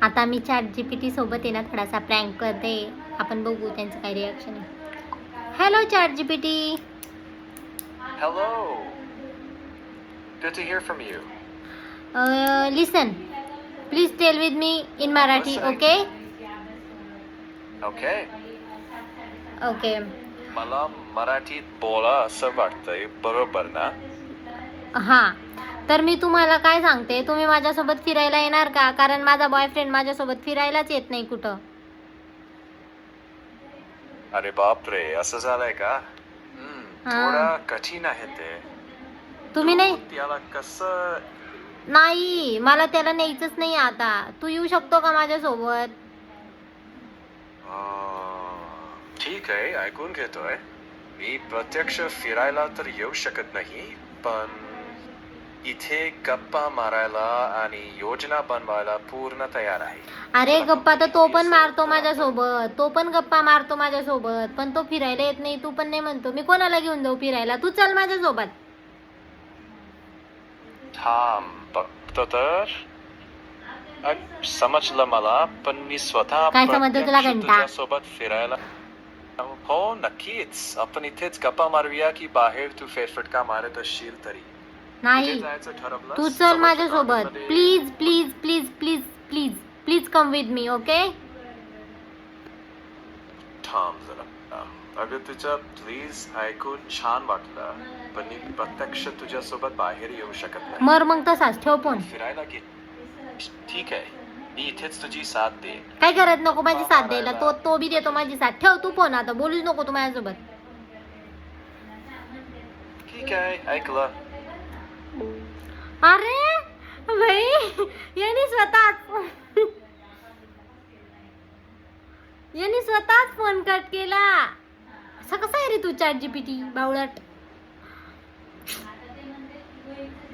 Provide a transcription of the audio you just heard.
आता मी ChatGPT सोबत आहे ना थोडासा प्रँक करते. आपण बघू त्यांचं काय रिॲक्शन आहे. Hello ChatGPT. Hello. Good to hear from you. Listen please tell with me in Marathi. Listening. Okay Okay. Okay. मला मराठीत बोला असं वाटतंय, बरोबर ना? हां, तर मी तुम्हाला काय सांगते, तुम्ही माझ्यासोबत फिरायला येणार का? कारण माझा बॉयफ्रेंड माझ्यासोबत फिरायलाच येत नाही कुठं. अरे बापरे, असं झालंय का? हा. थोडा कठीण आहे ते. तुम्ही नाही. त्याला कसं? नाही, मला त्याला न्यायचंच नाही आता. तू येऊ शकतो का माझ्यासोबत? ठीक आहे, ऐकून घेतोय. मी प्रत्यक्ष फिरायला तर येऊ शकत नाही, पण इथे गप्पा मारायला आणि योजना बनवायला पूर्ण तयार आहे. अरे गप्पा तर तो पण मारतो माझ्यासोबत, तो पण गप्पा मारतो माझ्यासोबत, पण तो फिरायला येत नाही. तू पण नाही म्हणतो. मी कोणाला घेऊन जाऊ फिरायला? तू चल माझ्यासोबत. थांब बघतो तर. समजलं मला, पण मी स्वतः काय समजलं तुला प्रत्यक्ष घंटा? तुझ्यासोबत फिरायला. हो नक्कीच. आपण इथेच गप्पा मारूया की बाहेर तू फेरफटका मारत असशील तरी? नाही, कुठे जायचं ठरवलं? तू चल माझ्यासोबत. Please please please please please please come with me. Okay थांब जरा. अगं तुझं प्लीज ऐकून छान वाटलं, पण मी प्रत्यक्ष तुझ्यासोबत बाहेर येऊ शकत नाही. मग तसाच ठेव फोन. फिरायला गे. ठीक आहे, मी इथेच तुझी साथ दे. काय करत नको माझी साथ द्यायला. तो बी देतो माझी साथ. ठेव तू फोन आता. बोलूच नको तू माझ्यासोबत. ठीक आहे, ऐकलं. अरे भाई, यांनी स्वतःच फोन कट केला. असं कसं आहे रे तू ChatGPT बावळट.